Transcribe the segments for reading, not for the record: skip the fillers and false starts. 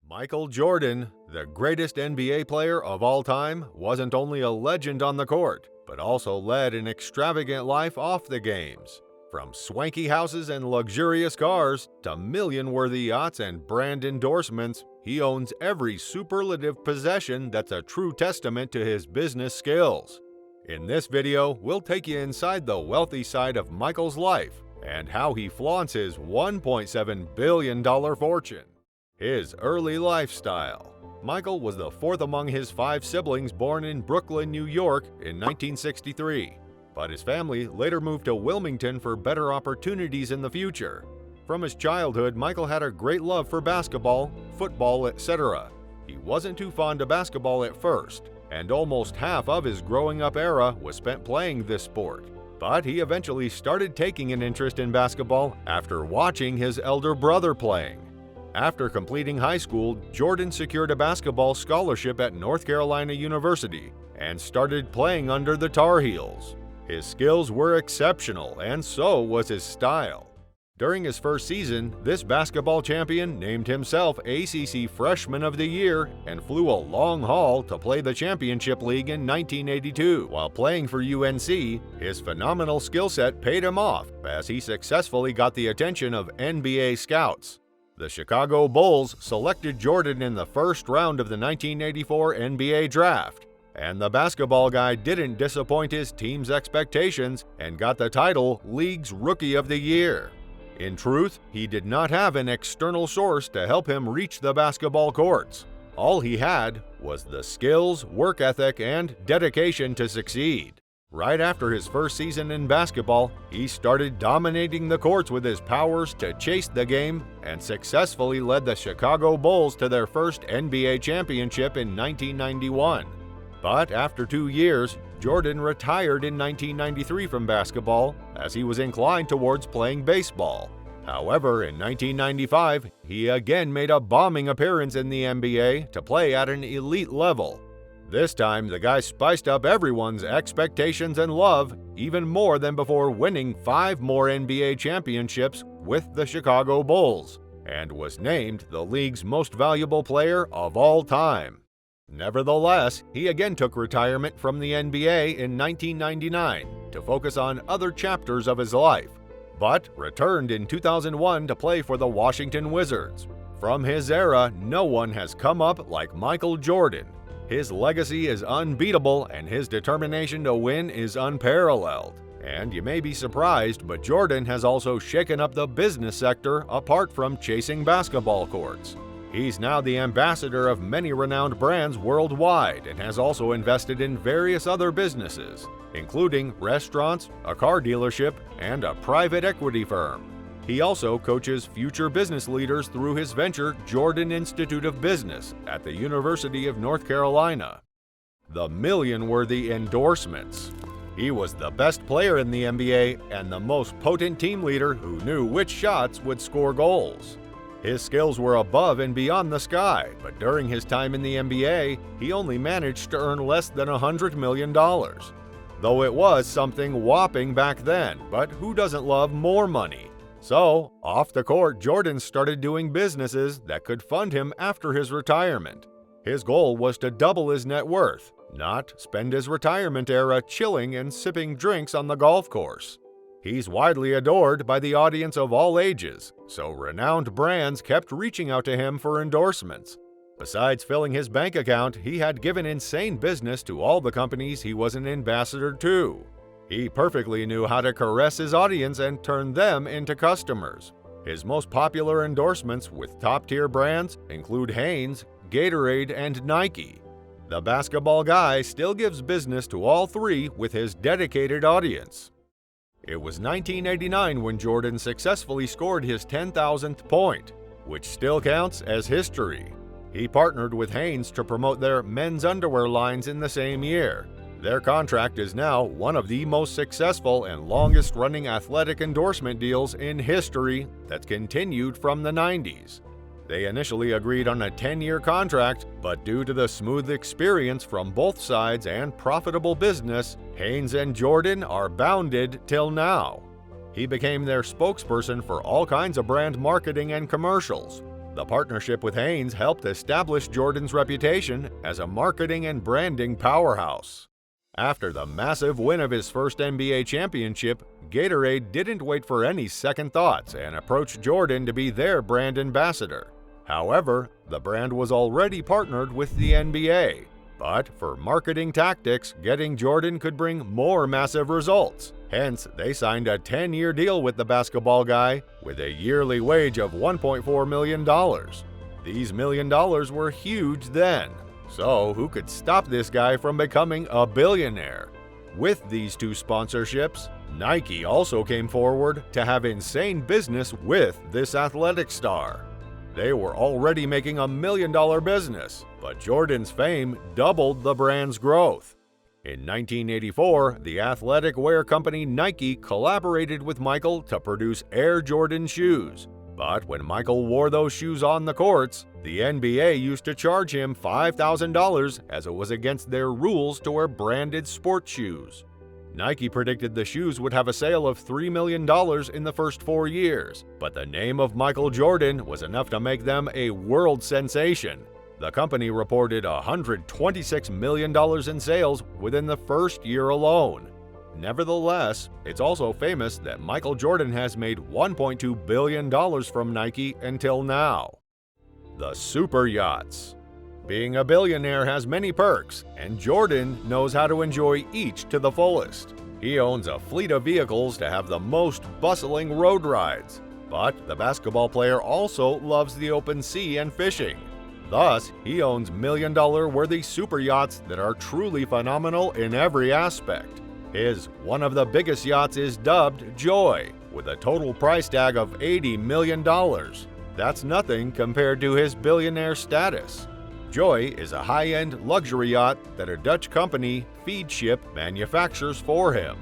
Michael Jordan, the greatest NBA player of all time, wasn't only a legend on the court, but also led an extravagant life off the games. From swanky houses and luxurious cars to million-worthy yachts and brand endorsements, he owns every superlative possession that's a true testament to his business skills. In this video, we'll take you inside the wealthy side of Michael's life and how he flaunts his $1.7 billion fortune. His early lifestyle. Michael was the fourth among his 5 siblings born in Brooklyn, New York in 1963, but his family later moved to Wilmington for better opportunities in the future. From his childhood, Michael had a great love for basketball, football, etc. He wasn't too fond of basketball at first, and almost half of his growing up era was spent playing this sport. But he eventually started taking an interest in basketball after watching his elder brother playing. After completing high school, Jordan secured a basketball scholarship at North Carolina University and started playing under the Tar Heels. His skills were exceptional, and so was his style. During his first season, this basketball champion named himself ACC Freshman of the Year and flew a long haul to play the Championship League in 1982. While playing for UNC, his phenomenal skill set paid him off as he successfully got the attention of NBA scouts. The Chicago Bulls selected Jordan in the first round of the 1984 NBA draft, and the basketball guy didn't disappoint his team's expectations and got the title League's Rookie of the Year. In truth, he did not have an external source to help him reach the basketball courts. All he had was the skills, work ethic, and dedication to succeed. Right after his first season in basketball, he started dominating the courts with his powers to chase the game and successfully led the Chicago Bulls to their first NBA championship in 1991. But after 2 years, Jordan retired in 1993 from basketball as he was inclined towards playing baseball. However, in 1995, he again made a bombing appearance in the NBA to play at an elite level. This time, the guy spiced up everyone's expectations and love even more than before, winning 5 more NBA championships with the Chicago Bulls, and was named the league's most valuable player of all time. Nevertheless, he again took retirement from the NBA in 1999 to focus on other chapters of his life, but returned in 2001 to play for the Washington Wizards. From his era, no one has come up like Michael Jordan. His legacy is unbeatable and his determination to win is unparalleled. And you may be surprised, but Jordan has also shaken up the business sector apart from chasing basketball courts. He's now the ambassador of many renowned brands worldwide and has also invested in various other businesses, including restaurants, a car dealership, and a private equity firm. He also coaches future business leaders through his venture Jordan Institute of Business at the University of North Carolina. The Million-Worthy Endorsements. He was the best player in the NBA and the most potent team leader who knew which shots would score goals. His skills were above and beyond the sky, but during his time in the NBA, he only managed to earn less than $100 million. Though it was something whopping back then, but who doesn't love more money? So, off the court, Jordan started doing businesses that could fund him after his retirement. His goal was to double his net worth, not spend his retirement era chilling and sipping drinks on the golf course. He's widely adored by the audience of all ages, so renowned brands kept reaching out to him for endorsements. Besides filling his bank account, he had given insane business to all the companies he was an ambassador to. He perfectly knew how to caress his audience and turn them into customers. His most popular endorsements with top-tier brands include Hanes, Gatorade, and Nike. The basketball guy still gives business to all 3 with his dedicated audience. It was 1989 when Jordan successfully scored his 10,000th point, which still counts as history. He partnered with Hanes to promote their men's underwear lines in the same year. Their contract is now one of the most successful and longest-running athletic endorsement deals in history that's continued from the 90s. They initially agreed on a 10-year contract, but due to the smooth experience from both sides and profitable business, Hanes and Jordan are bounded till now. He became their spokesperson for all kinds of brand marketing and commercials. The partnership with Hanes helped establish Jordan's reputation as a marketing and branding powerhouse. After the massive win of his first NBA championship, Gatorade didn't wait for any second thoughts and approached Jordan to be their brand ambassador. However, the brand was already partnered with the NBA. But for marketing tactics, getting Jordan could bring more massive results. Hence, they signed a 10-year deal with the basketball guy with a yearly wage of $1.4 million. These $1 million were huge then. So, who could stop this guy from becoming a billionaire? With these two sponsorships, Nike also came forward to have insane business with this athletic star. They were already making a $1 million business, but Jordan's fame doubled the brand's growth. In 1984, the athletic wear company Nike collaborated with Michael to produce Air Jordan shoes. But when Michael wore those shoes on the courts, the NBA used to charge him $5,000 as it was against their rules to wear branded sports shoes. Nike predicted the shoes would have a sale of $3 million in the first 4 years, but the name of Michael Jordan was enough to make them a world sensation. The company reported $126 million in sales within the first year alone. Nevertheless, it's also famous that Michael Jordan has made $1.2 billion from Nike until now. The Super Yachts. Being a billionaire has many perks, and Jordan knows how to enjoy each to the fullest. He owns a fleet of vehicles to have the most bustling road rides. But the basketball player also loves the open sea and fishing. Thus, he owns million-dollar-worthy super yachts that are truly phenomenal in every aspect. His one of the biggest yachts is dubbed Joy, with a total price tag of $80 million. That's nothing compared to his billionaire status. Joy is a high-end luxury yacht that a Dutch company, Feedship, manufactures for him.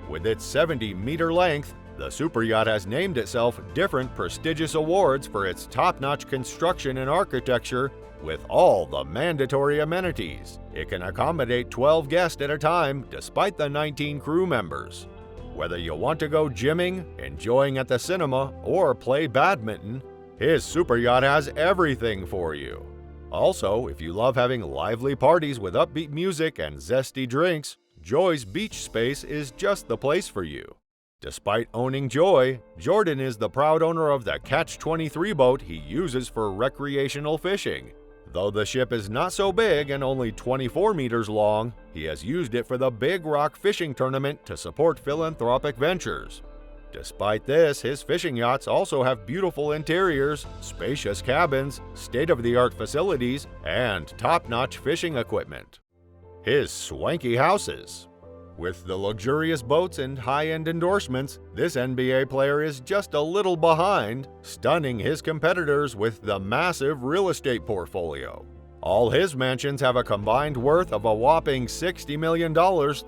With its 70-meter length, the super yacht has named itself different prestigious awards for its top-notch construction and architecture with all the mandatory amenities. It can accommodate 12 guests at a time despite the 19 crew members. Whether you want to go gymming, enjoying at the cinema, or play badminton, his super yacht has everything for you. Also, if you love having lively parties with upbeat music and zesty drinks, Joy's beach space is just the place for you. Despite owning Joy, Jordan is the proud owner of the Catch-23 boat he uses for recreational fishing. Though the ship is not so big and only 24 meters long, he has used it for the Big Rock Fishing Tournament to support philanthropic ventures. Despite this, his fishing yachts also have beautiful interiors, spacious cabins, state-of-the-art facilities, and top-notch fishing equipment. His Swanky Houses. With the luxurious boats and high-end endorsements, this NBA player is just a little behind, stunning his competitors with the massive real estate portfolio. All his mansions have a combined worth of a whopping $60 million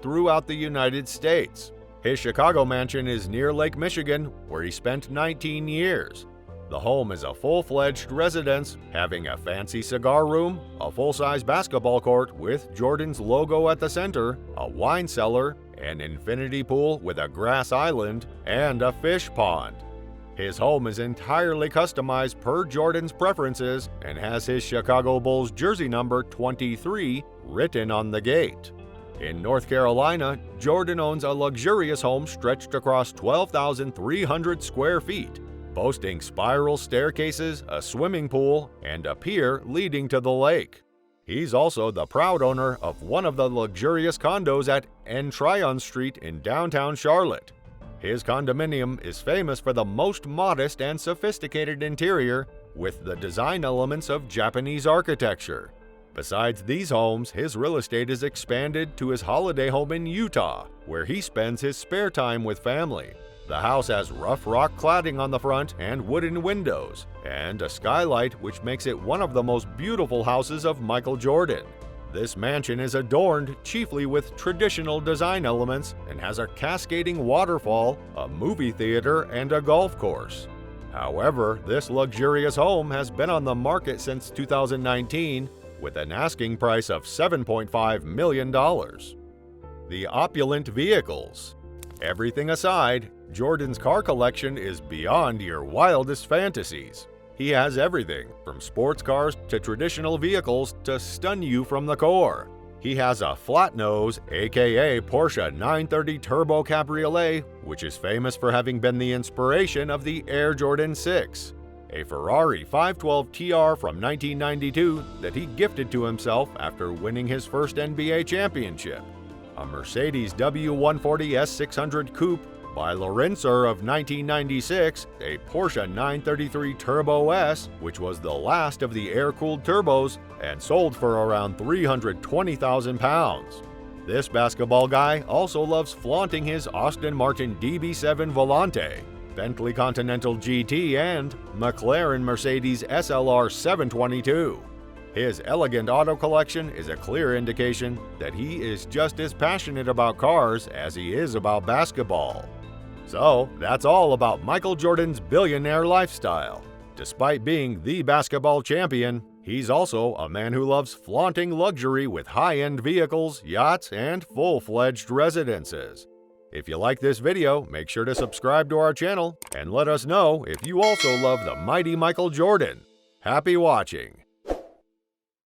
throughout the United States. His Chicago mansion is near Lake Michigan, where he spent 19 years. The home is a full-fledged residence, having a fancy cigar room, a full-size basketball court with Jordan's logo at the center, a wine cellar, an infinity pool with a grass island, and a fish pond. His home is entirely customized per Jordan's preferences and has his Chicago Bulls jersey number 23 written on the gate. In North Carolina, Jordan owns a luxurious home stretched across 12,300 square feet, boasting spiral staircases, a swimming pool, and a pier leading to the lake. He's also the proud owner of one of the luxurious condos at Tryon Street in downtown Charlotte. His condominium is famous for the most modest and sophisticated interior, with the design elements of Japanese architecture. Besides these homes, his real estate is expanded to his holiday home in Utah, where he spends his spare time with family. The house has rough rock cladding on the front and wooden windows, and a skylight which makes it one of the most beautiful houses of Michael Jordan. This mansion is adorned chiefly with traditional design elements and has a cascading waterfall, a movie theater, and a golf course. However, this luxurious home has been on the market since 2019, with an asking price of $7.5 million. The Opulent Vehicles. Everything aside, Jordan's car collection is beyond your wildest fantasies. He has everything from sports cars to traditional vehicles to stun you from the core. He has a flat nose, aka Porsche 930 Turbo Cabriolet, which is famous for having been the inspiration of the Air Jordan 6. A Ferrari 512 TR from 1992 that he gifted to himself after winning his first NBA championship. A Mercedes W140 S600 Coupe by Lorenzer of 1996, a Porsche 933 Turbo S, which was the last of the air-cooled turbos and sold for around 320,000 pounds. This basketball guy also loves flaunting his Aston Martin DB7 Volante, Bentley Continental GT, and McLaren Mercedes SLR 722. His elegant auto collection is a clear indication that he is just as passionate about cars as he is about basketball. So, that's all about Michael Jordan's billionaire lifestyle. Despite being the basketball champion, he's also a man who loves flaunting luxury with high-end vehicles, yachts, and full-fledged residences. If you like this video, make sure to subscribe to our channel and let us know if you also love the mighty Michael Jordan. Happy watching!